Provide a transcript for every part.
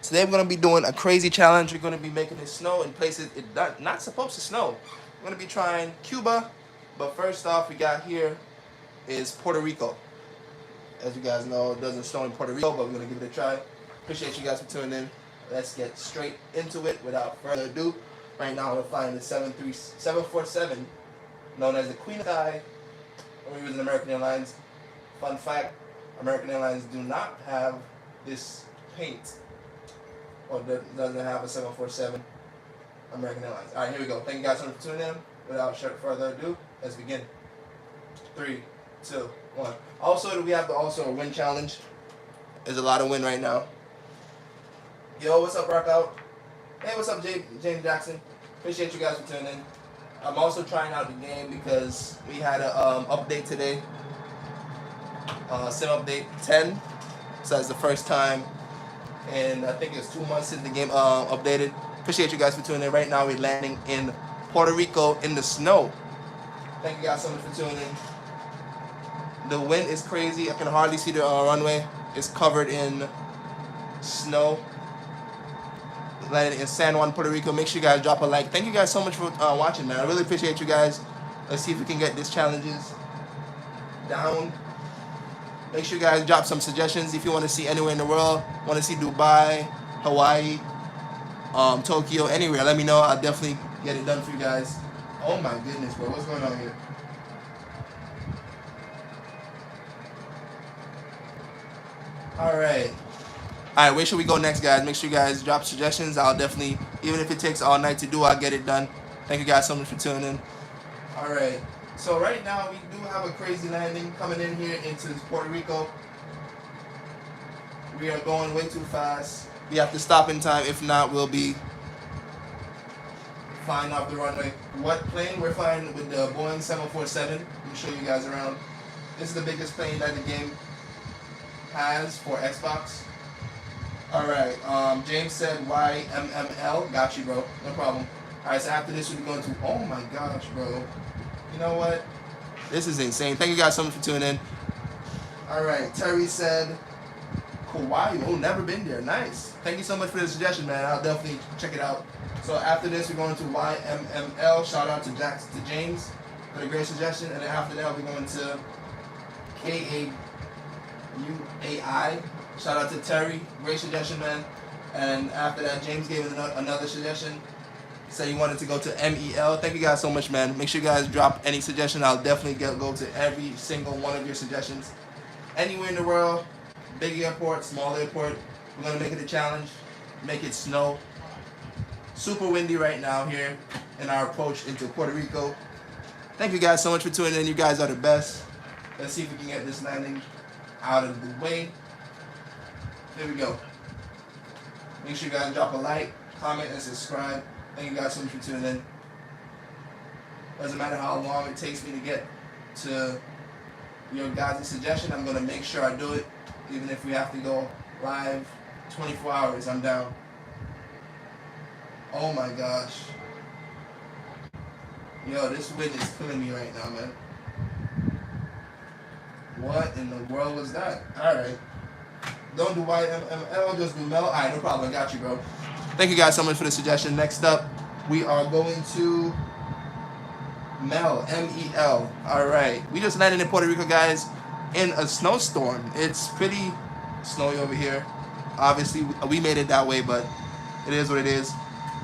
Today we're gonna be doing a crazy challenge. We're gonna be making it snow in places it not supposed to snow. We're gonna be trying Cuba, but first off, we got here is Puerto Rico. As you guys know, it doesn't snow in Puerto Rico, but we're gonna give it a try. Appreciate you guys for tuning in. Let's get straight into it without further ado. Right now, we're flying the 747, known as the Queen of the Sky. We're using American Airlines. Fun fact: American Airlines do not have this paint, or doesn't have a 747 American Airlines. All right, here we go. Thank you guys so much for tuning in. Without further ado, let's begin. 3, 2, 1. Also, we have a wind challenge. There's a lot of wind right now. Yo, what's up, Rock Out? Hey, what's up, James Jackson? Appreciate you guys for tuning in. I'm also trying out the game because we had a update today. Sim update 10. So that's the first time, and I think it's 2 months since the game updated. Appreciate you guys for tuning in. Right now, we're landing in Puerto Rico in the snow. Thank you guys so much for tuning in. The wind is crazy. I can hardly see the runway. It's covered in snow. Landing in San Juan, Puerto Rico. Make sure you guys drop a like. Thank you guys so much for watching, man. I really appreciate you guys. Let's see if we can get these challenges down. Make sure you guys drop some suggestions if you want to see anywhere in the world. Want to see Dubai, Hawaii, Tokyo, anywhere. Let me know. I'll definitely get it done for you guys. Oh my goodness, bro. What's going on here? Alright. Alright, where should we go next, guys? Make sure you guys drop suggestions. I'll definitely, even if it takes all night to do, I'll get it done. Thank you guys so much for tuning in. Alright. So right now, we do have a crazy landing coming in here into Puerto Rico. We are going way too fast. We have to stop in time. If not, we'll be flying off the runway. What plane? We're flying with the Boeing 747. Let me show you guys around. This is the biggest plane that the game has for Xbox. Alright, James said YMML. Got you, bro. No problem. Alright, so after this, we'll be going to... Oh my gosh, bro. You know what? This is insane. Thank you guys so much for tuning in. Alright, Terry said Kauai. Oh, never been there. Nice. Thank you so much for the suggestion, man. I'll definitely check it out. So after this, we're going to YMML. Shout out to James for the great suggestion. And then after that, we're going to KAUAI. Shout out to Terry. Great suggestion, man. And after that, James gave another suggestion. Said he wanted to go to MEL. Thank you guys so much, man. Make sure you guys drop any suggestion. I'll definitely go to every single one of your suggestions. Anywhere in the world, big airport, small airport, we're going to make it a challenge. Make it snow. Super windy right now here in our approach into Puerto Rico. Thank you guys so much for tuning in. You guys are the best. Let's see if we can get this landing out of the way. There we go. Make sure you guys drop a like, comment, and subscribe. Thank you guys so much for tuning in. Doesn't matter how long it takes me to get to your guys' suggestion, I'm going to make sure I do it. Even if we have to go live 24 hours, I'm down. Oh my gosh. Yo, this wind is killing me right now, man. What in the world was that? Alright. Don't do YMML, just do Mel. Alright, no problem. I got you, bro. Thank you guys so much for the suggestion. Next up, we are going to Mel, M-E-L. Alright. We just landed in Puerto Rico, guys, in a snowstorm. It's pretty snowy over here. Obviously, we made it that way, but it is what it is.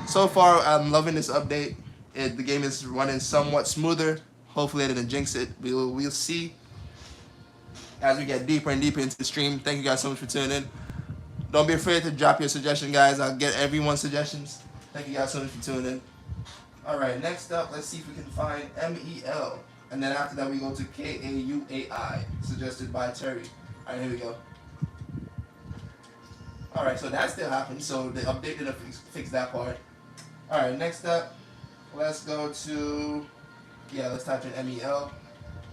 So far, I'm loving this update. The game is running somewhat smoother. Hopefully, I didn't jinx it. We'll see as we get deeper and deeper into the stream. Thank you guys so much for tuning in. Don't be afraid to drop your suggestion, guys. I'll get everyone's suggestions. Thank you guys so much for tuning in. Alright, next up, let's see if we can find MEL. And then after that, we go to KAUAI, suggested by Terry. Alright, here we go. Alright, so that still happened. So the update didn't fix that part. Alright, next up, let's go to... Yeah, let's type in MEL.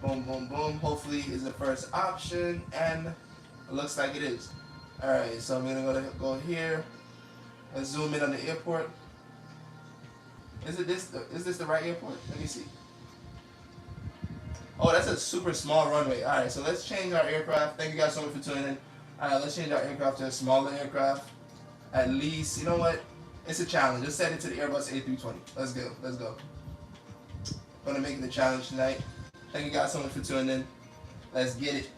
Boom, boom, boom. Hopefully is the first option, and it looks like it is. Alright, so I'm gonna go here. Let's zoom in on the airport. Is this the right airport? Let me see. Oh, that's a super small runway. Alright, so let's change our aircraft. Thank you guys so much for tuning in. Alright, let's change our aircraft to a smaller aircraft. At least, you know what? It's a challenge. Let's set it to the Airbus A320. Let's go. Let's go. Gonna make it a challenge tonight. Thank you guys so much for tuning in. Let's get it.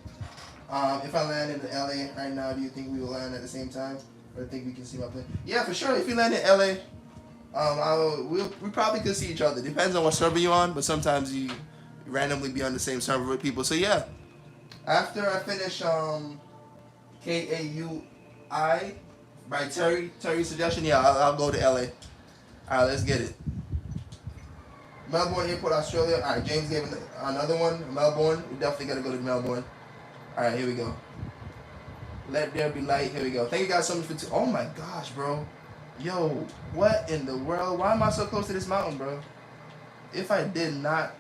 If I land in LA right now, do you think we will land at the same time? Or think we can see my plane? Yeah, for sure. If you land in LA, we probably could see each other. Depends on what server you're on, but sometimes you randomly be on the same server with people. So yeah. After I finish KAUI by Terry's suggestion, yeah, I'll go to LA. Alright, let's get it. Melbourne Airport, Australia. Alright, James gave another one. Melbourne. We definitely gotta go to Melbourne. Alright, here we go. Let there be light. Here we go. Thank you guys so much for oh my gosh, bro. Yo, what in the world? Why am I so close to this mountain, bro? If I did not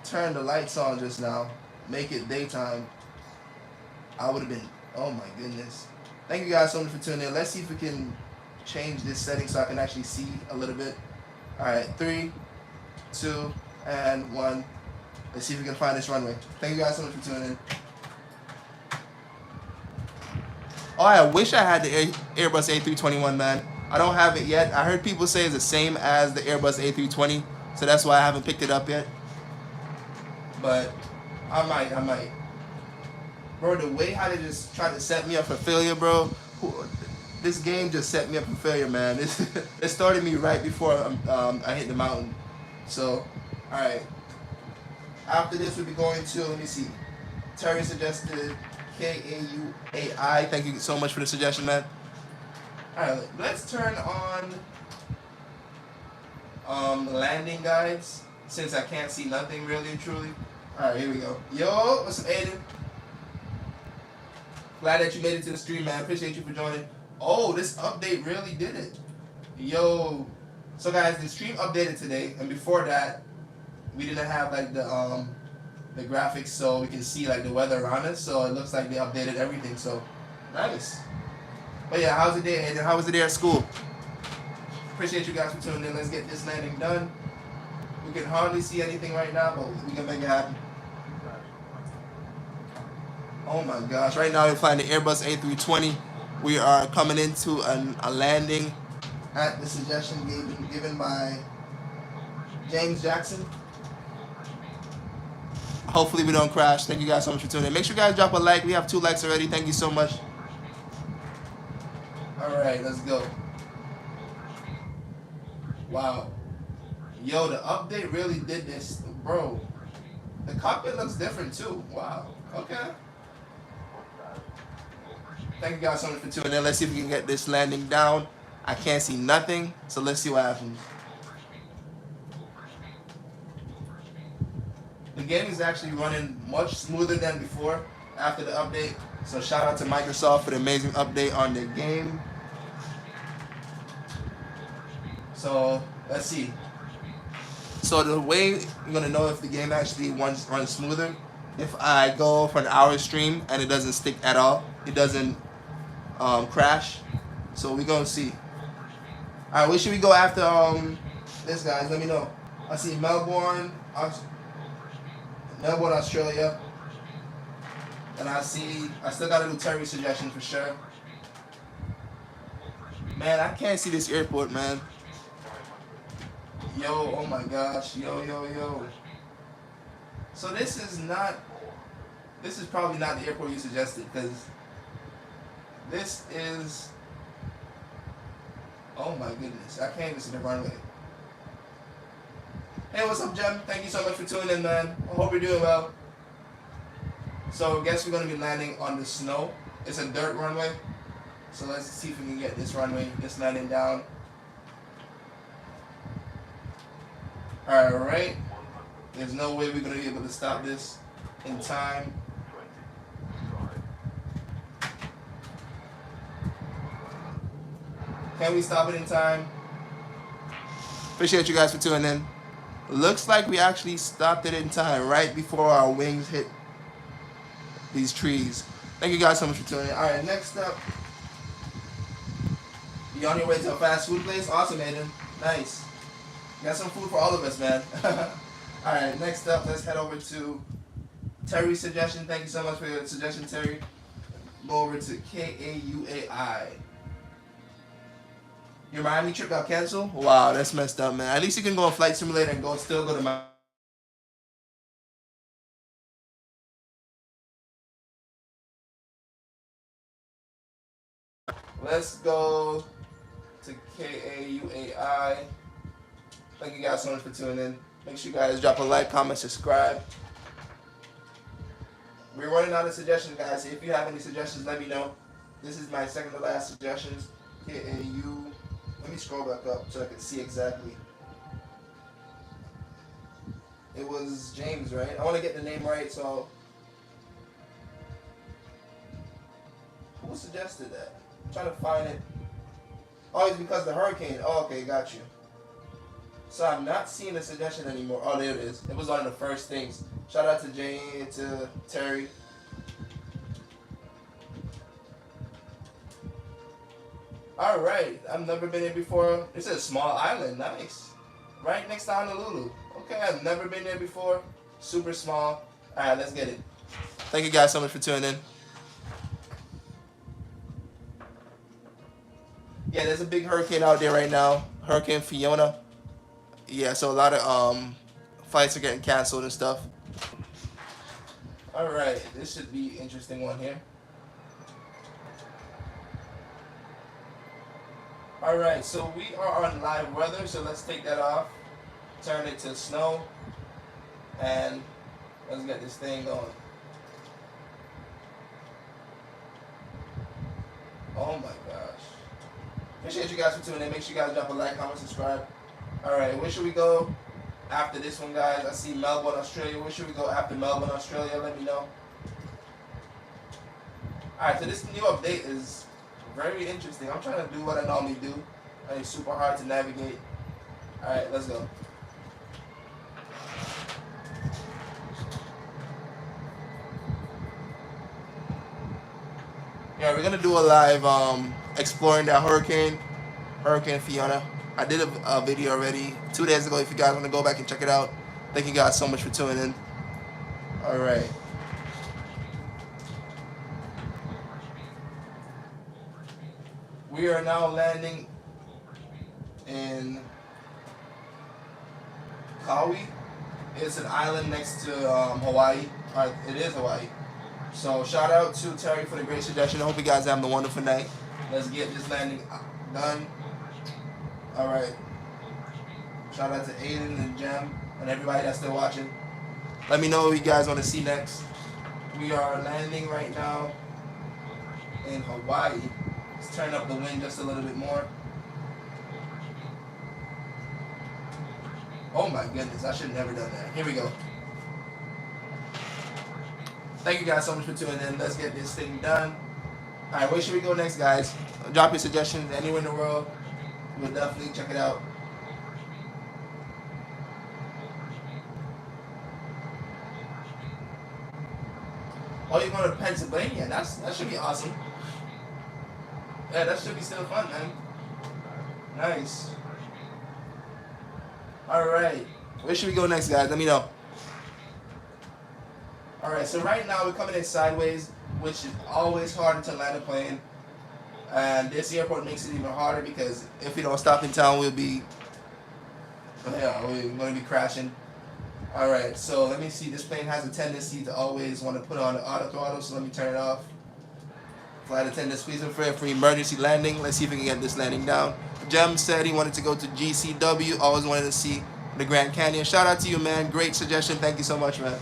turn the lights on just now, make it daytime, I would have been, oh my goodness. Thank you guys so much for tuning in. Let's see if we can change this setting so I can actually see a little bit. Alright, 3, 2, and 1. Let's see if we can find this runway. Thank you guys so much for tuning in. Oh, I wish I had the Airbus A321, man. I don't have it yet. I heard people say it's the same as the Airbus A320, so that's why I haven't picked it up yet. But I might. Bro, the way how they just tried to set me up for failure, bro. This game just set me up for failure, man. It started me right before I hit the mountain. So, alright. After this, we'll be going to, let me see. Terry suggested KAUAI. Thank you so much for the suggestion, man. Alright, let's turn on landing guides, since I can't see nothing really and truly. Alright, here we go. Yo, what's up, Aiden? Glad that you made it to the stream, man. Appreciate you for joining. Oh, this update really did it. Yo. So guys, the stream updated today, and before that, we didn't have like the graphics so we can see like the weather around us. So it looks like they updated everything. So nice. But yeah, how's the day, Aiden? How was the day at school? Appreciate you guys for tuning in. Let's get this landing done. We can hardly see anything right now, but we can make it happen. Oh my gosh, right now we're flying the Airbus A320. We are coming into a landing at the suggestion given by James Jackson. Hopefully we don't crash. Thank you guys so much for tuning in. Make sure you guys drop a like. We have 2 likes already. Thank you so much. Alright, let's go. Wow. Yo, the update really did this. Bro, the cockpit looks different too. Wow. Okay. Thank you guys so much for tuning in. Let's see if we can get this landing down. I can't see nothing, so let's see what happens. The game is actually running much smoother than before after the update. So shout out to Microsoft for the amazing update on the game. So let's see. So the way you're gonna know if the game actually runs smoother, if I go for an hour stream and it doesn't stick at all, it doesn't crash. So we're gonna see. Alright, where should we go after this, guys? Let me know. I see Melbourne, Australia. And I still gotta do Terry's suggestion for sure. Man, I can't see this airport, man. Yo, oh my gosh. Yo. So this is probably not the airport you suggested, because this is, oh my goodness, I can't even see the runway. Hey, what's up, Jem? Thank you so much for tuning in, man. I hope you're doing well. So I guess we're going to be landing on the snow. It's a dirt runway. So let's see if we can get this landing down. Alright. There's no way we're going to be able to stop this in time. Can we stop it in time? Appreciate you guys for tuning in. Looks like we actually stopped it in time right before our wings hit these trees. Thank you guys so much for tuning in. Alright, next up. You on your way to a fast food place? Awesome, Aiden. Nice. Got some food for all of us, man. Alright, next up, let's head over to Terry's suggestion. Thank you so much for your suggestion, Terry. Go over to KAUAI. Your Miami trip got canceled? Wow, that's messed up, man. At least you can go on Flight Simulator and still go to Miami. Let's go to KAUAI. Thank you guys so much for tuning in. Make sure you guys drop a like, comment, subscribe. We're running out of suggestions, guys. If you have any suggestions, let me know. This is my second to last suggestions. KAU. Let me scroll back up so I can see exactly. It was James, right? I want to get the name right, so. Who suggested that? I'm trying to find it. Oh, it's because of the hurricane. Oh, okay, got you. So I'm not seeing the suggestion anymore. Oh, there it is. It was one of the first things. Shout out to Jane, to Terry. All right, I've never been here before. It's a small island, nice. Right next to Honolulu. Okay, I've never been there before. Super small. All right, let's get it. Thank you guys so much for tuning in. Yeah, there's a big hurricane out there right now. Hurricane Fiona. Yeah, so a lot of flights are getting canceled and stuff. All right, this should be an interesting one here. All right, so we are on live weather, so let's take that off, turn it to snow, and let's get this thing going. Oh my gosh. Appreciate you guys for tuning in. Make sure you guys drop a like, comment, subscribe. All right, where should we go after this one, guys? I see Melbourne, Australia. Where should we go after Melbourne, Australia? Let me know. All right, so this new update is very interesting. I'm trying to do what I normally do, and it's super hard to navigate. All right, let's go. Yeah, we're gonna do a live exploring that Hurricane Fiona. I did a video already 2 days ago. If you guys want to go back and check it out, thank you guys so much for tuning in. All right. We are now landing in Kauai. It's an island next to Hawaii. It is Hawaii. So shout out to Terry for the great suggestion. I hope you guys have a wonderful night. Let's get this landing done. All right. Shout out to Aiden and Jem and everybody that's still watching. Let me know what you guys want to see next. We are landing right now in Hawaii. Let's turn up the wind just a little bit more. Oh my goodness, I should have never done that. Here we go. Thank you guys so much for tuning in. Let's get this thing done. All right, where should we go next, guys? Drop your suggestions anywhere in the world. We'll definitely check it out. Oh, you're going to Pennsylvania. That should be awesome. Yeah, that should be still fun, man. Nice. All right. Where should we go next, guys? Let me know. All right, so right now we're coming in sideways, which is always harder to land a plane. And this airport makes it even harder because if we don't stop in town, we're going to be crashing. All right, so let me see. This plane has a tendency to always want to put on the auto throttle, so let me turn it off. Flight attendant squeezing for emergency landing. Let's see if we can get this landing down. Jem said he wanted to go to GCW. Always wanted to see the Grand Canyon. Shout out to you, man. Great suggestion. Thank you so much, man.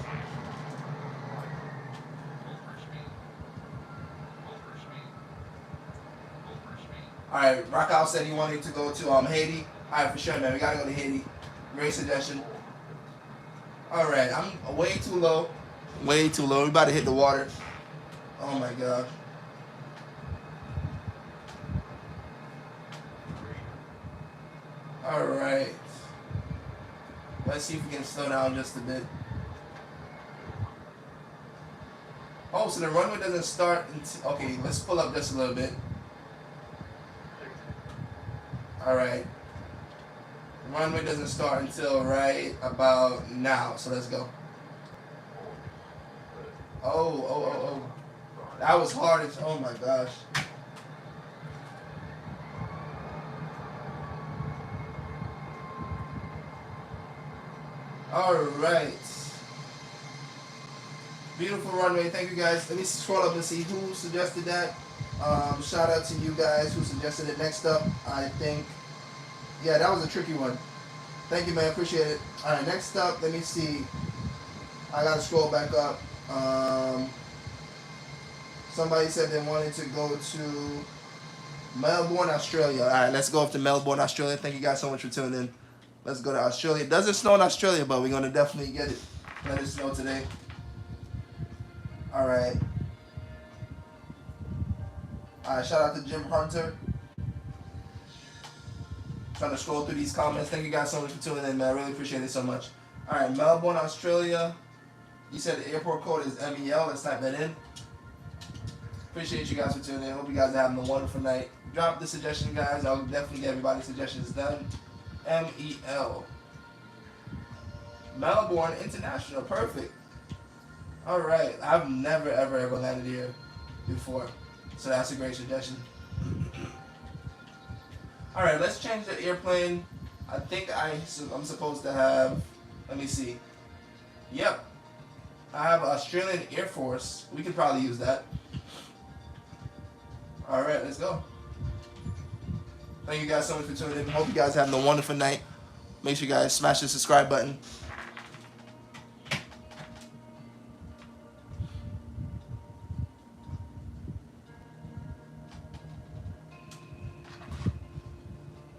All right, Raquel said he wanted to go to Haiti. All right, for sure, man. We got to go to Haiti. Great suggestion. All right, I'm way too low. Way too low. We're about to hit the water. Oh, my God. All right. Let's see if we can slow down just a bit. Oh, so the runway doesn't start until... Okay, let's pull up just a little bit. All right. The runway doesn't start until right about now, so let's go. Oh. That was hard as... Oh, my gosh. All right. Beautiful runway. Thank you guys. Let me scroll up and see who suggested that. Shout out to you guys who suggested it. Next up, I think, yeah, that was a tricky one. Thank you, man. Appreciate it. All right, next up, let me see. I gotta scroll back up. Somebody said they wanted to go to Melbourne, Australia. All right, let's go up to Melbourne, Australia. Thank you guys so much for tuning in. Let's go to Australia. It doesn't snow in Australia, but we're gonna definitely get it. Let it snow today. All right. Shout out to Jim Hunter. Trying to scroll through these comments. Thank you guys so much for tuning in, man. I really appreciate it so much. All right, Melbourne, Australia. You said the airport code is MEL. Let's type that in. Appreciate you guys for tuning in. Hope you guys are having a wonderful night. Drop the suggestion, guys. I'll definitely get everybody's suggestions done. MEL. Melbourne International. Perfect. All right. I've never, ever landed here before. So that's a great suggestion. All right. Let's change the airplane. I think I'm supposed to have, let me see. Yep. I have Australian Air Force. We could probably use that. All right, let's go. Thank you guys so much for tuning in. Hope you guys are having a wonderful night. Make sure you guys smash the subscribe button.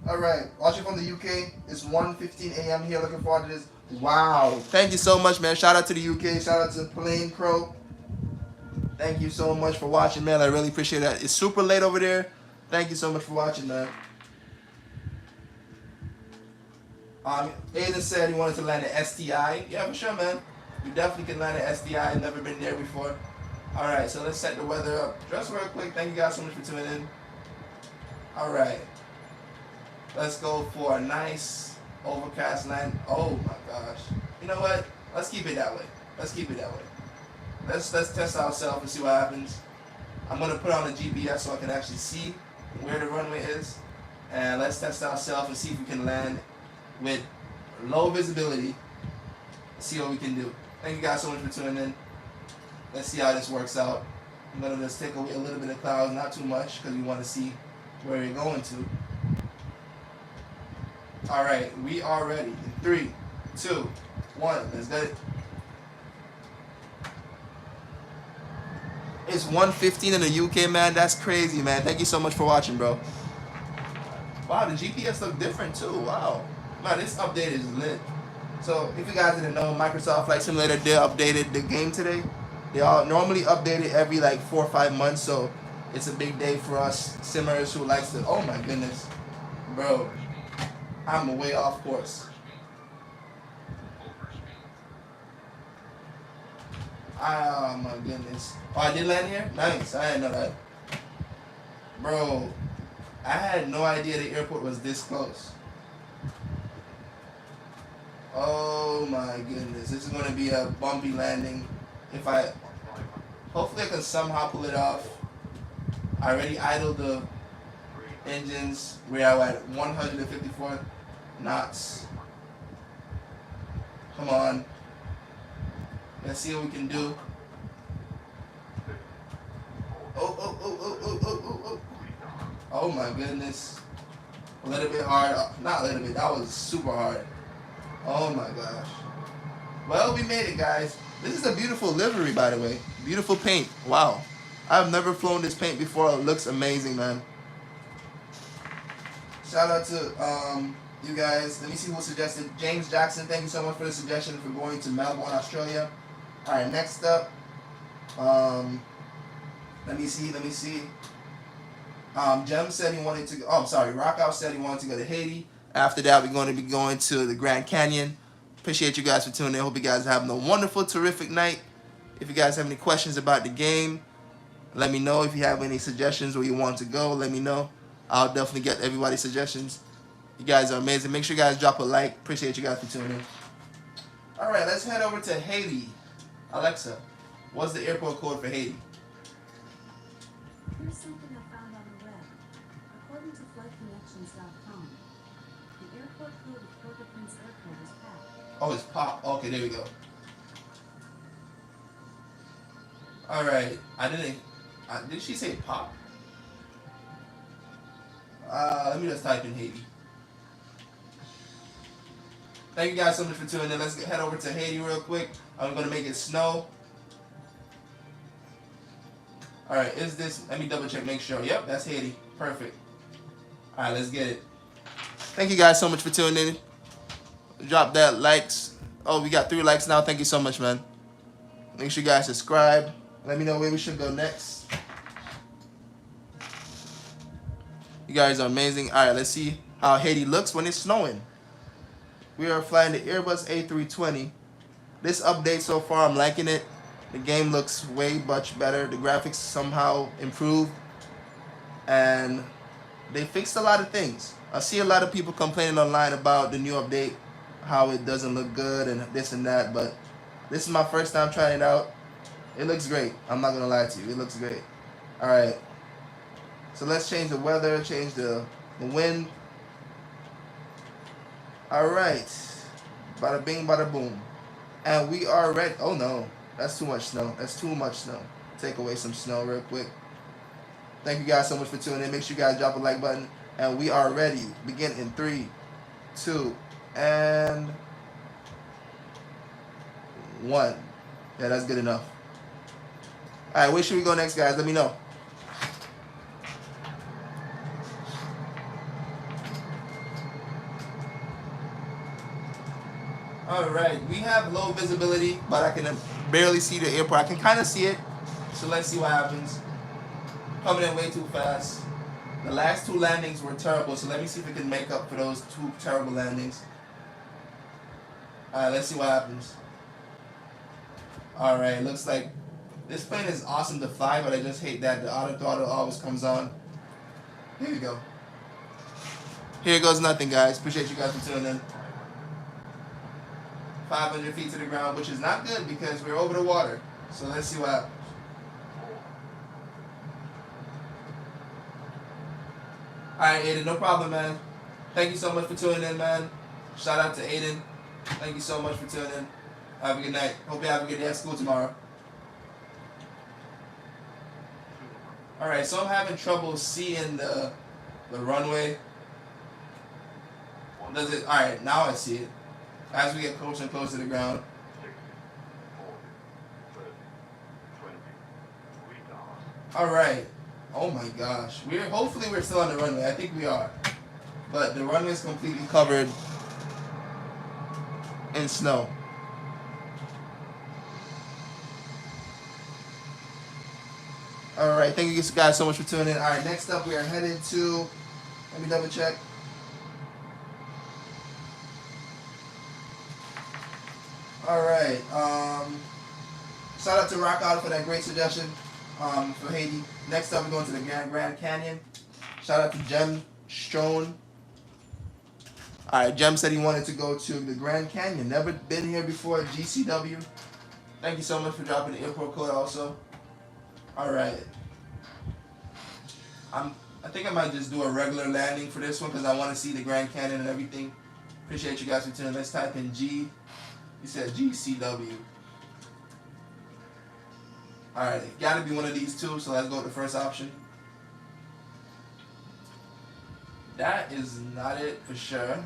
All right, watching from the UK. It's 1:15 a.m. here. Looking forward to this. Wow. Thank you so much, man. Shout out to the UK. Shout out to Plane Pro. Thank you so much for watching, man. I really appreciate that. It's super late over there. Thank you so much for watching, man. Aiden said he wanted to land at STI. Yeah, for sure, man. You definitely can land at STI. I've never been there before. All right, so let's set the weather up. Just real quick. Thank you guys so much for tuning in. All right. Let's go for a nice overcast land. Oh, my gosh. You know what? Let's keep it that way. Let's keep it that way. Let's test ourselves and see what happens. I'm going to put on the GPS so I can actually see where the runway is. And let's test ourselves and see if we can land with low visibility. See what we can do. Thank you guys so much for tuning in. Let's see how this works out. I'm going to just take away a little bit of clouds, not too much, because we want to see where we're going to. All right, we are ready. In 3, 2, 1, let's get it. It's 1:15 in the UK, man. That's crazy, man. Thank you so much for watching, bro. Wow, the GPS look different too. Wow, man, this update is lit. So if you guys didn't know, Microsoft Flight Simulator, they updated the game today. They all normally update it every like 4 or 5 months, so it's a big day for us simmers who likes to. Oh my goodness, bro, I'm way off course. Oh my goodness. Oh, I did land here? Nice. I didn't know that. Bro, I had no idea the airport was this close. Oh my goodness. This is going to be a bumpy landing. Hopefully I can somehow pull it off. I already idled the engines. We're at 154 knots. Come on. Let's see what we can do. Oh. Oh my goodness. A little bit hard. Not a little bit. That was super hard. Oh my gosh. Well, we made it, guys. This is a beautiful livery, by the way. Beautiful paint. Wow. I've never flown this paint before. It looks amazing, man. Shout out to you guys. Let me see who suggested. James Jackson, thank you so much for the suggestion for going to Melbourne, Australia. All right, next up. Let me see. Jem said he wanted to go. Oh, I'm sorry. Rockout said he wanted to go to Haiti. After that, we're going to be going to the Grand Canyon. Appreciate you guys for tuning in. Hope you guys are having a wonderful, terrific night. If you guys have any questions about the game, let me know. If you have any suggestions where you want to go, let me know. I'll definitely get everybody's suggestions. You guys are amazing. Make sure you guys drop a like. Appreciate you guys for tuning in. All right, let's head over to Haiti. Alexa, what's the airport code for Haiti? Here's something I found on the web. According to flightconnections.com, Oh, it's pop. Okay, there we go. All right. I didn't. Did she say pop? Let me just type in Haiti. Thank you guys so much for tuning in. Let's head over to Haiti real quick. I'm gonna make it snow. All right. Is this? Let me double check. Make sure. Yep, that's Haiti. Perfect. All right. Let's get it. Thank you guys so much for tuning in. Drop that likes. Oh, we got 3 likes now. Thank you so much, man. Make sure you guys subscribe. Let me know where we should go next. You guys are amazing. All right, let's see how Haiti looks when it's snowing. We are flying the Airbus A320. This update so far, I'm liking it. The game looks way much better. The graphics somehow improved. And they fixed a lot of things. I see a lot of people complaining online about the new update, how it doesn't look good and this and that, but this is my first time trying it out. It looks great. I'm not gonna lie to you. It looks great. All right. So let's change the weather, change the wind. All right. Bada bing, bada boom. And we are ready. Oh no, that's too much snow. That's too much snow. Take away some snow real quick. Thank you guys so much for tuning in. Make sure you guys drop a like button. And we are ready. Begin in 3, 2, and 1. Yeah, that's good enough. All right, where should we go next, guys? Let me know. All right, we have low visibility, but I can barely see the airport. I can kind of see it, so let's see what happens. Coming in way too fast. The last 2 landings were terrible, so let me see if we can make up for those 2 terrible landings. All right, let's see what happens. All right, looks like this plane is awesome to fly, but I just hate that the auto throttle always comes on. Here we go. Here goes nothing, guys. Appreciate you guys for tuning in. 500 feet to the ground, which is not good because we're over the water. So let's see what happens. Alright, Aiden, no problem, man. Thank you so much for tuning in, man. Shout out to Aiden. Thank you so much for tuning in. Have a good night. Hope you have a good day at school tomorrow. Alright, so I'm having trouble seeing the runway. Does it? Alright, now I see it. As we get closer and closer to the ground. Alright. Oh my gosh. Hopefully we're still on the runway. I think we are. But the runway is completely covered in snow. Alright, thank you guys so much for tuning in. Alright, next up we are headed to, let me double check. Alright, shout out to Rock Out for that great suggestion for Haiti. Next up we're going to the Grand Canyon. Shout out to Jem Strone. Alright, Jem said he wanted to go to the Grand Canyon. Never been here before, GCW. Thank you so much for dropping the airport code also. Alright. I think I might just do a regular landing for this one because I want to see the Grand Canyon and everything. Appreciate you guys for tuning in. Let's type in G. He said GCW. Alright, it gotta be one of these 2, so let's go with the first option. That is not it for sure.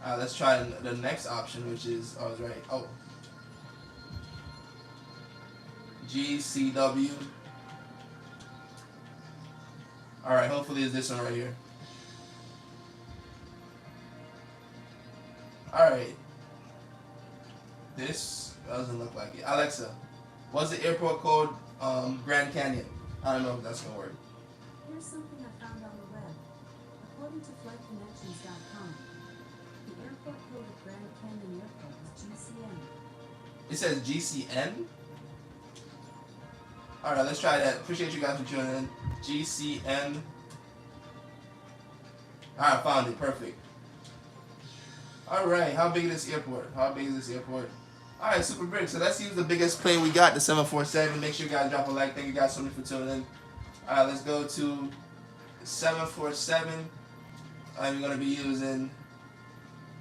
Let's try the next option, which is, I was right. Oh. GCW. Alright, hopefully it's this one right here. Alright. This doesn't look like it. Alexa, what's the airport code Grand Canyon? I don't know if that's gonna work. Here's something I found on the web. According to flightconnections.com, the airport code of Grand Canyon Airport is GCN. It says GCN? Alright, let's try that. Appreciate you guys for tuning in. GCN. Alright, found it. Perfect. Alright, how big is this airport? How big is this airport? Alright, super big. So let's use the biggest plane we got, the 747. Make sure you guys drop a like. Thank you guys so much for tuning in. Alright, let's go to 747. I'm gonna be using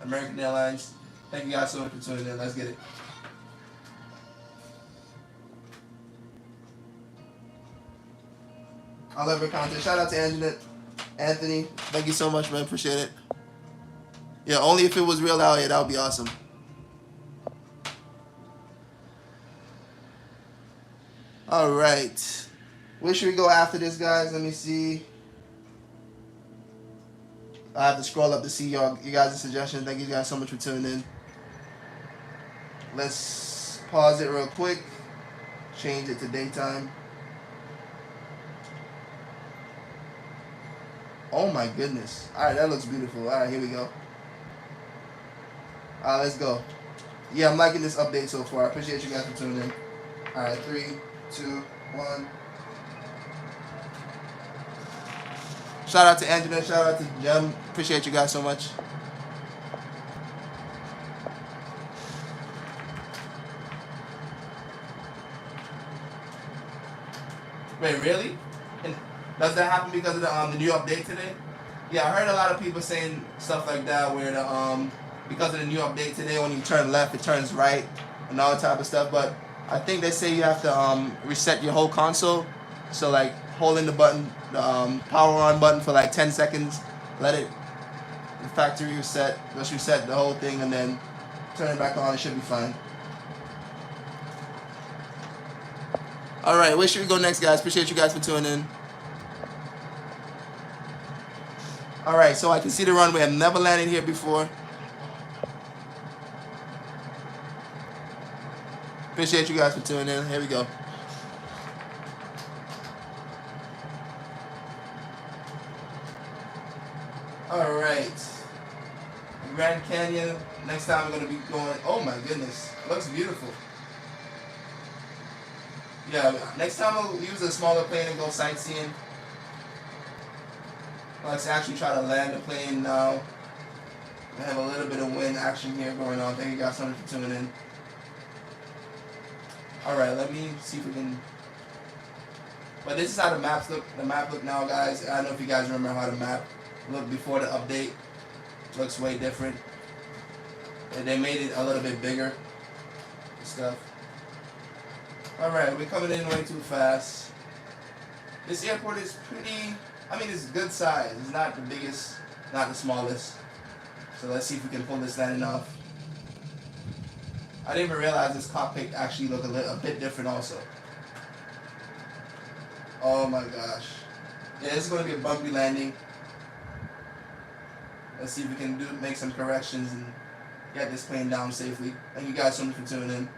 American Airlines. Thank you guys so much for tuning in. Let's get it. I love your content. Shout out to Anthony. Thank you so much, man. Appreciate it. Yeah, only if it was real out here, that would be awesome. All right. Where should we go after this, guys? Let me see. I have to scroll up to see you guys' suggestions. Thank you guys so much for tuning in. Let's pause it real quick. Change it to daytime. Oh my goodness. Alright, that looks beautiful. Alright, here we go. Alright, let's go. Yeah, I'm liking this update so far. I appreciate you guys for tuning in. Alright, 3, 2, 1. Shout out to Angela. Shout out to Jem. Appreciate you guys so much. Wait, really? And does that happen because of the new update today? Yeah, I heard a lot of people saying stuff like that where the because of the new update today, when you turn left, it turns right and all that type of stuff. But I think they say you have to reset your whole console. So like holding the button, the power on button for like 10 seconds, let it factory reset, just reset the whole thing, and then turn it back on. It should be fine. All right, where should we go next, guys? Appreciate you guys for tuning in. All right, so I can see the runway. I've never landed here before. Appreciate you guys for tuning in. Here we go. All right. Grand Canyon. Next time we're going to be going. Oh my goodness. Looks beautiful. Yeah, next time we'll use a smaller plane and go sightseeing. Let's actually try to land the plane now. We have a little bit of wind action here going on. Thank you guys so much for tuning in. Alright, let me see if we can. But this is how the maps look. The map look now, guys. I don't know if you guys remember how the map looked before the update. It looks way different. And they made it a little bit bigger and stuff. Alright, we're coming in way too fast. This airport is pretty, I mean, it's good size. It's not the biggest, not the smallest. So let's see if we can pull this landing off. I didn't even realize this cockpit actually looked a bit different also. Oh my gosh. Yeah, this is going to be a bumpy landing. Let's see if we can make some corrections and get this plane down safely. Thank you guys so much for tuning in.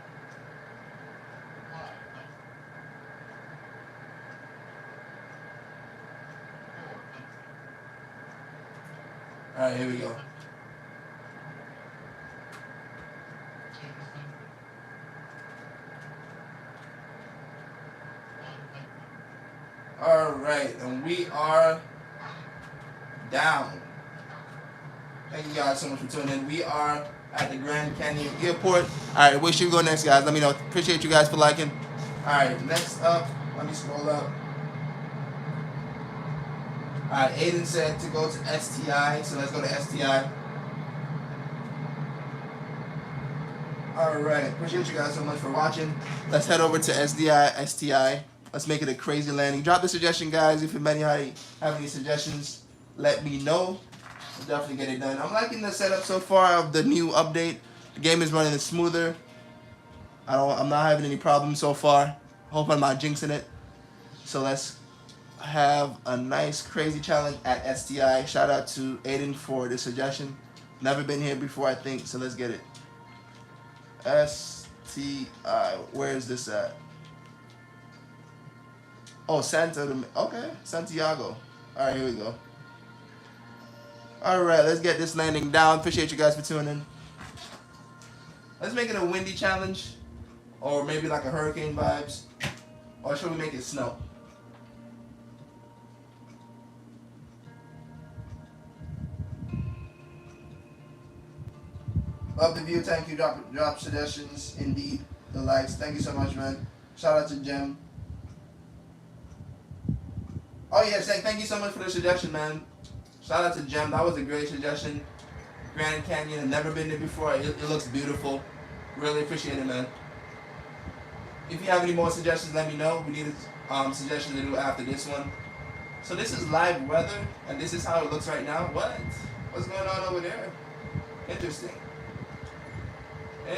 Alright, here we go. Alright, and we are down. Thank you guys so much for tuning in. We are at the Grand Canyon Airport. Alright, where should we go next, guys? Let me know. Appreciate you guys for liking. Alright, next up, let me scroll up. Alright, Aiden said to go to STI, so let's go to STI. Alright, appreciate you guys so much for watching. Let's head over to STI. Let's make it a crazy landing. Drop the suggestion, guys. If anybody have any suggestions, let me know. We'll definitely get it done. I'm liking the setup so far of the new update. The game is running smoother. I'm not having any problems so far. Hope I'm not jinxing it. So let's have a nice crazy challenge at STI. Shout out to Aiden for the suggestion. Never been here before, I think, so let's get it. STI. Where is this at? Oh, okay, Santiago. Alright, here we go. Alright, let's get this landing down. Appreciate you guys for tuning in. Let's make it a windy challenge. Or maybe like a hurricane vibes. Or should we make it snow? Love the view. Thank you. Drop suggestions. Indeed. The likes. Thank you so much, man. Shout out to Jem. Oh, yes. Thank you so much for the suggestion, man. Shout out to Jem. That was a great suggestion. Grand Canyon. I've never been there before. It looks beautiful. Really appreciate it, man. If you have any more suggestions, let me know. We need suggestions to do after this one. So this is live weather, and this is how it looks right now. What? What's going on over there? Interesting.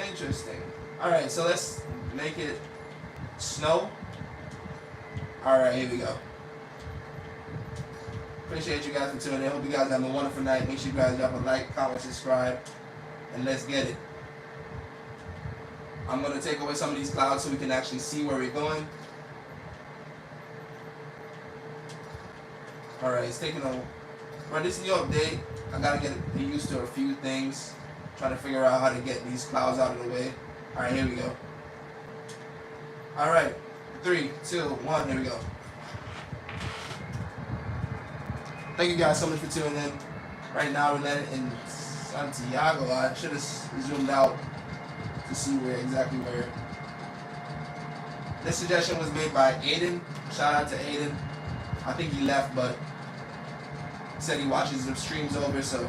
Interesting. All right, so let's make it snow. All right, here we go. Appreciate you guys for tuning in. Hope you guys have a wonderful night. Make sure you guys drop a like, comment, subscribe, and let's get it. I'm going to take away some of these clouds so we can actually see where we're going. Alright, it's taking a... For this new update, I got to get used to a few things. Trying to figure out how to get these clouds out of the way. Alright, here we go. Alright, 3, 2, 1, here we go. Thank you guys so much for tuning in. Right now we're landing in Santiago. I should have zoomed out to see exactly where. This suggestion was made by Aiden. Shout out to Aiden. I think he left, but he said he watches the streams over, so.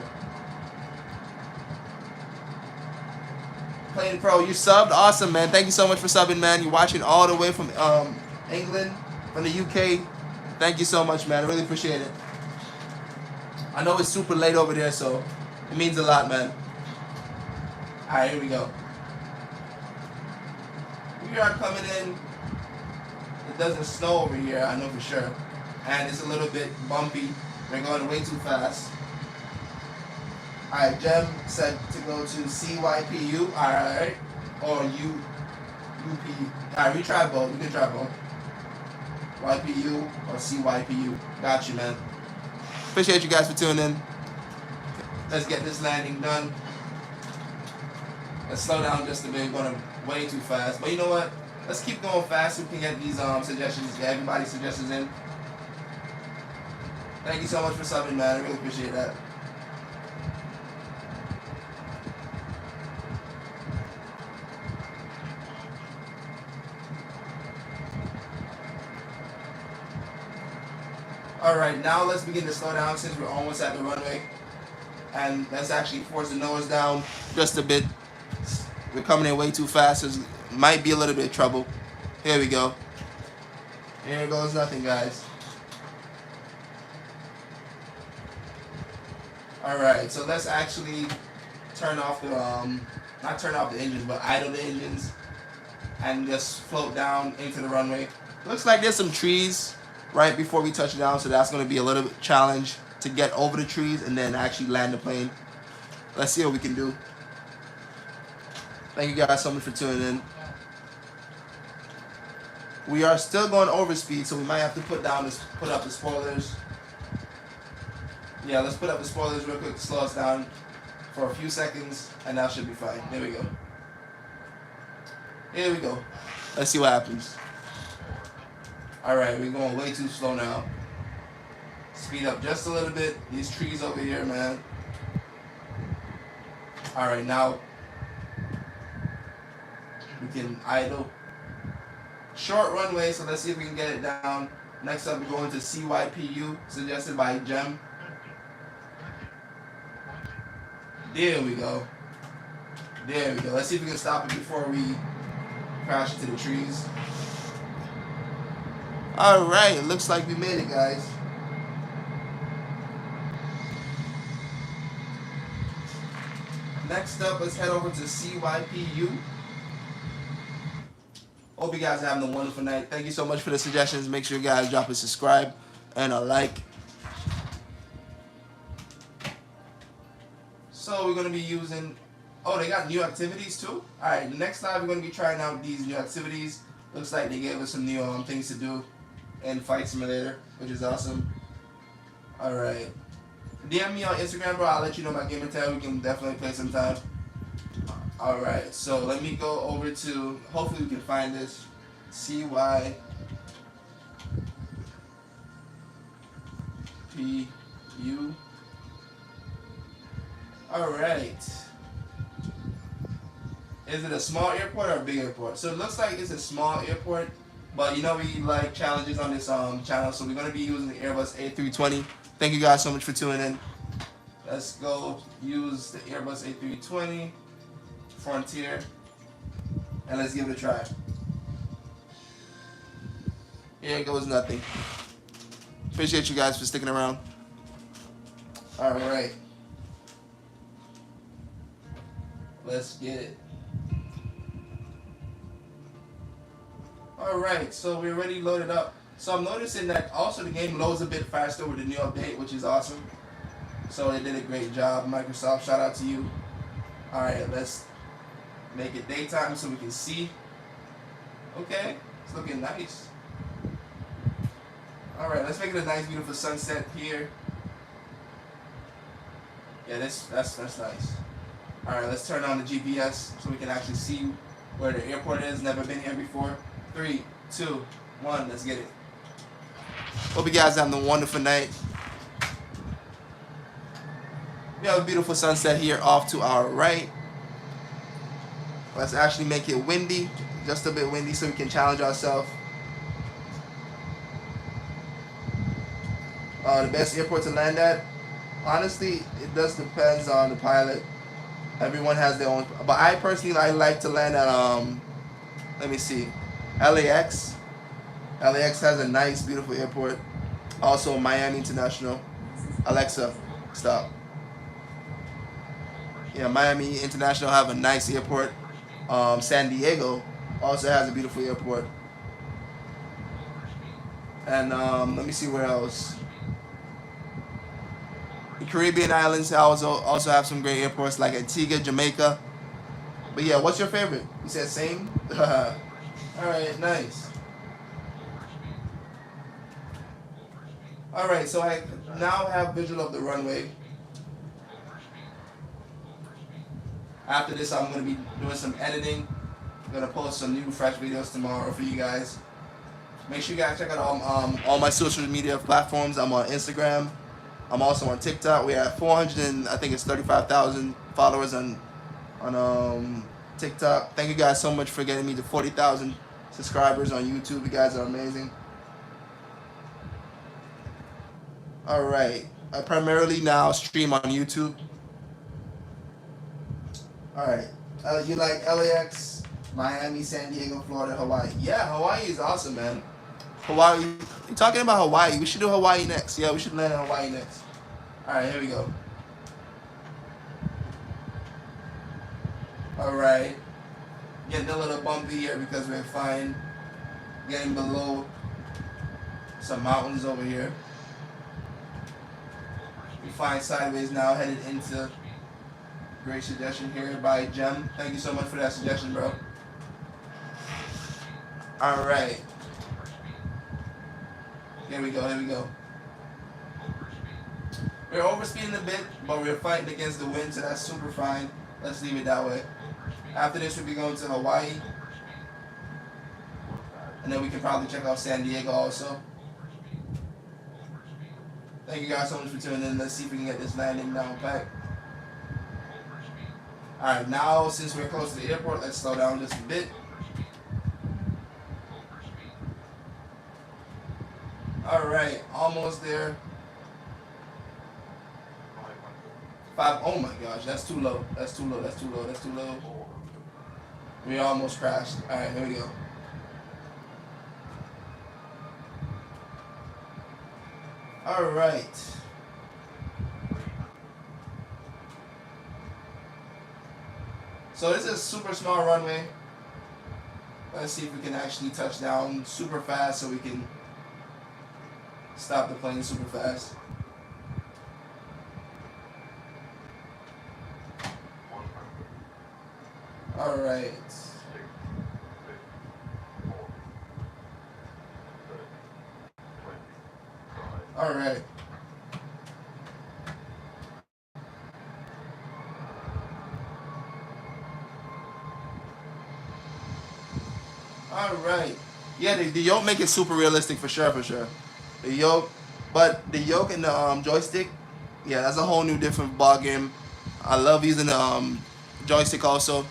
Playing Pro, you subbed? Awesome, man. Thank you so much for subbing, man. You're watching all the way from England, from the UK. Thank you so much, man. I really appreciate it. I know it's super late over there, so it means a lot, man. Alright, here we go. We are coming in. It doesn't snow over here, I know for sure. And it's a little bit bumpy. We're going way too fast. Alright, Jem said to go to CYPU, alright. Or UP. Alright, we try both. We can try both. YPU or CYPU. Got you, man. Appreciate you guys for tuning in. Let's get this landing done. Let's slow down just a bit. We're going way too fast. But you know what? Let's keep going fast so we can get these suggestions, get everybody's suggestions in. Thank you so much for subbing, man. I really appreciate that. Alright, now let's begin to slow down since we're almost at the runway. And let's actually force the nose down just a bit. We're coming in way too fast, so it might be a little bit of trouble. Here we go. Here goes nothing, guys. Alright, so let's actually turn off the, not turn off the engines, but idle the engines. And just float down into the runway. Looks like there's some trees right before we touch down, so that's going to be a little bit challenge to get over the trees and then actually land the plane. Let's see what we can do. Thank you guys so much for tuning in. We are still going over speed, so we might have to put up the spoilers. Yeah, let's put up the spoilers real quick to slow us down for a few seconds, and that should be fine. There we go. Here we go. Let's see what happens. Alright, we're going way too slow now. Speed up just a little bit. These trees over here, man. Alright, now we can idle. Short runway, so let's see if we can get it down. Next up, we're going to CYPU, suggested by Jem. There we go. There we go. Let's see if we can stop it before we crash into the trees. Alright, it looks like we made it, guys. Next up, let's head over to CYPU. Hope you guys are having a wonderful night. Thank you so much for the suggestions. Make sure you guys drop a subscribe and a like. So we're going to be using... Oh, they got new activities too? Alright, next time we're going to be trying out these new activities. Looks like they gave us some new things to do in Flight Simulator, which is awesome. Alright. DM me on Instagram, bro. I'll let you know my game and tell. We can definitely play sometime. Alright, so let me go over to, hopefully we can find this, CYPU. Alright. Is it a small airport or a big airport? So it looks like it's a small airport, but you know we like challenges on this channel, so we're going to be using the Airbus A320 Thank you guys so much for tuning in. Let's go use the Airbus A320 Frontier, and let's give it a try. Here goes nothing. Appreciate you guys for sticking around. All right. Let's get it. All right, so we're already loaded up. So I'm noticing that also the game loads a bit faster with the new update, which is awesome. So they did a great job, Microsoft. Shout out to you. All right, let's make it daytime so we can see. Okay, it's looking nice. All right, let's make it a nice, beautiful sunset here. Yeah, that's nice. All right, let's turn on the GPS so we can actually see where the airport is. Never been here before. 3, 2, 1, let's get it. Hope you guys having a wonderful night. We have a beautiful sunset here off to our right. Let's actually make it windy, just a bit windy so we can challenge ourselves. The best airport to land at? Honestly, it does depends on the pilot. Everyone has their own, but I personally I like to land at let me see, LAX. LAX has a nice, beautiful airport. Also, Miami International. Alexa, stop. Yeah, Miami International have a nice airport. San Diego also has a beautiful airport. And let me see where else. The Caribbean islands also have some great airports like Antigua, Jamaica. But yeah, what's your favorite? You said same? Alright, nice. Alright, so I now have visual of the runway. After this, I'm going to be doing some editing. I'm going to post some new fresh videos tomorrow for you guys. Make sure you guys check out all my social media platforms. I'm on Instagram. I'm also on TikTok. We have 35,000 followers on TikTok. Thank you guys so much for getting me to 40,000 subscribers on YouTube. You guys are amazing. All right. I primarily now stream on YouTube. All right. You like LAX, Miami, San Diego, Florida, Hawaii? Yeah, Hawaii is awesome, man. Hawaii. You're talking about Hawaii. We should do Hawaii next. Yeah, we should land in Hawaii next. All right, here we go. All right. Getting a little bumpy here because we're flying, getting below some mountains over here. We're flying sideways now, headed into. Great suggestion here by Jem. Thank you so much for that suggestion, bro. All right. Here we go. Here we go. We're overspeeding a bit, but we're fighting against the wind, so that's super fine. Let's leave it that way. After this, we'll be going to Hawaii. And then we can probably check out San Diego also. Thank you guys so much for tuning in. Let's see if we can get this landing down pat. Alright, now since we're close to the airport, let's slow down just a bit. Alright, almost there. Oh my gosh, that's too low. That's too low. That's too low. That's too low. We almost crashed. Alright, here we go. Alright. So this is a super small runway. Let's see if we can actually touch down super fast so we can stop the plane super fast. Alright. Alright. Alright. Yeah, the yoke make it super realistic for sure, for sure. The yoke, but the yoke and the joystick, yeah, that's a whole new different ball game. I love using the joystick also.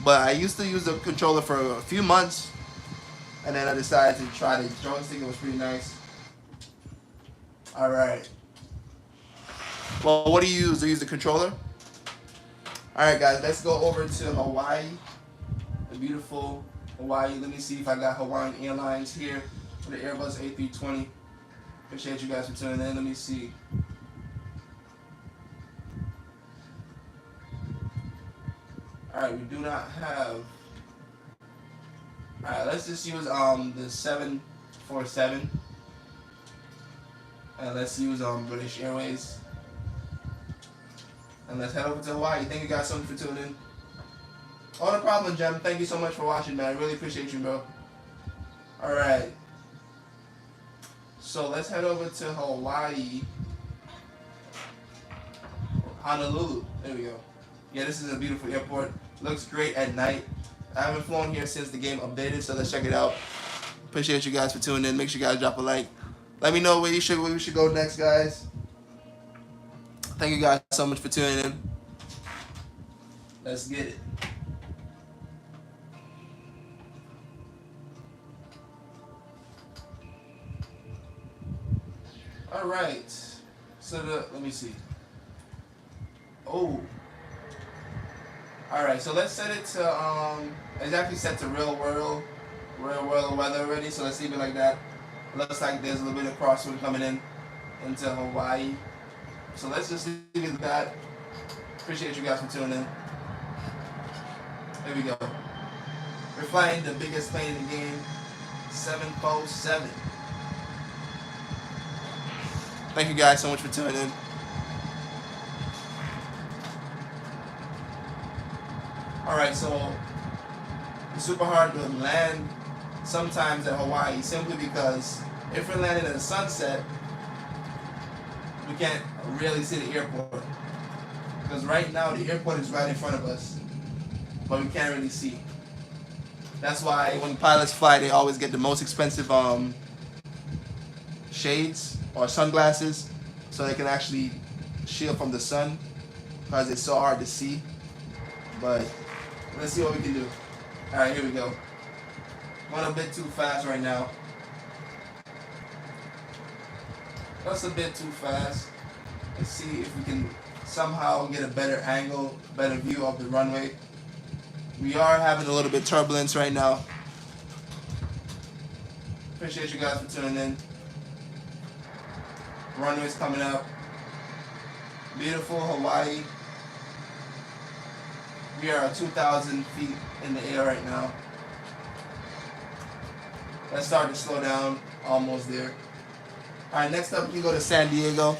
But I used to use the controller for a few months, and then I decided to try the joystick. It was pretty nice. All right. Well, what do you use? Do you use the controller? All right, guys. Let's go over to Hawaii. The beautiful Hawaii. Let me see if I got Hawaiian Airlines here for the Airbus A320. Appreciate you guys for tuning in. Let me see. All right, we do not have. All right, let's just use the 747, and let's use British Airways, and let's head over to Hawaii. Thank you guys so much for tuning in. Oh, no problem, Jem. Thank you so much for watching, man. I really appreciate you, bro. All right. So let's head over to Hawaii. Honolulu. There we go. Yeah, this is a beautiful airport. Looks great at night. I haven't flown here since the game updated, so let's check it out. Appreciate you guys for tuning in. Make sure you guys drop a like. Let me know where we should go next, guys. Thank you guys so much for tuning in. Let's get it. All right. So let me see. Oh. All right. So let's set it to it's actually set to real world weather already. So let's leave it like that. Looks like there's a little bit of crosswind coming in into Hawaii. So let's just leave it at that. Appreciate you guys for tuning in. There we go. We're flying the biggest plane in the game, 747. Thank you guys so much for tuning in. Alright, so it's super hard to land sometimes at Hawaii simply because if we're landing at a sunset, we can't really see the airport. Because right now the airport is right in front of us, but we can't really see. That's why when pilots fly, they always get the most expensive shades or sunglasses so they can actually shield from the sun because it's so hard to see. But let's see what we can do. Alright, here we go. Going a bit too fast right now. That's a bit too fast. Let's see if we can somehow get a better angle, better view of the runway. We are having a little bit of turbulence right now. Appreciate you guys for tuning in. Runway's coming up. Beautiful Hawaii. We are at 2,000 feet in the air right now. Let's start to slow down. Almost there. Alright, next up we can go to San Diego.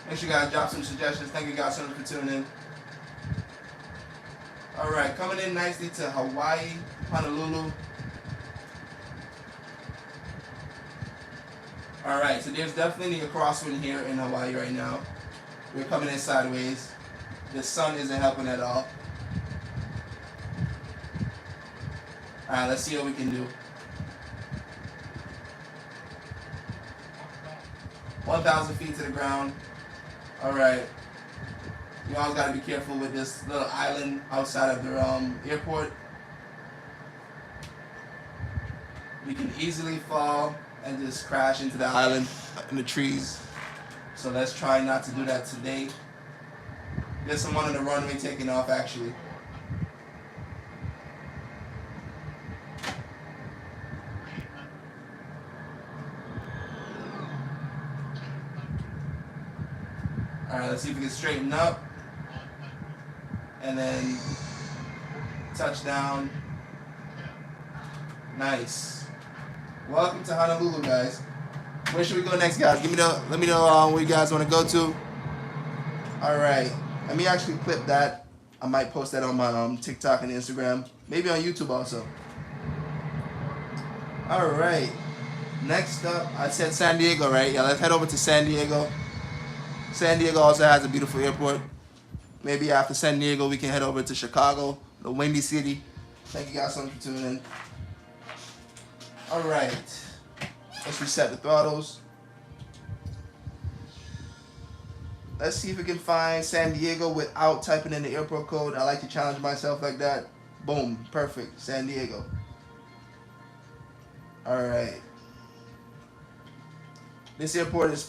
Make sure you guys drop some suggestions. Thank you guys so much for tuning in. Alright, coming in nicely to Hawaii, Honolulu. Alright, so there's definitely a crosswind here in Hawaii right now. We're coming in sideways. The sun isn't helping at all. Alright, let's see what we can do. 1,000 feet to the ground. Alright. You always got to be careful with this little island outside of the airport. We can easily fall and just crash into the island in the trees. So let's try not to do that today. There's someone on the runway taking off actually. Alright, let's see if we can straighten up. And then touchdown. Nice. Welcome to Honolulu, guys. Where should we go next, guys? Let me know where you guys want to go to. All right. Let me actually clip that. I might post that on my TikTok and Instagram. Maybe on YouTube also. All right. Next up, I said San Diego, right? Yeah, let's head over to San Diego. San Diego also has a beautiful airport. Maybe after San Diego, we can head over to Chicago, the Windy City. Thank you guys so much for tuning in. All right. Let's reset the throttles. Let's see if we can find San Diego without typing in the airport code. I like to challenge myself like that. Boom. Perfect. San Diego. All right. This airport is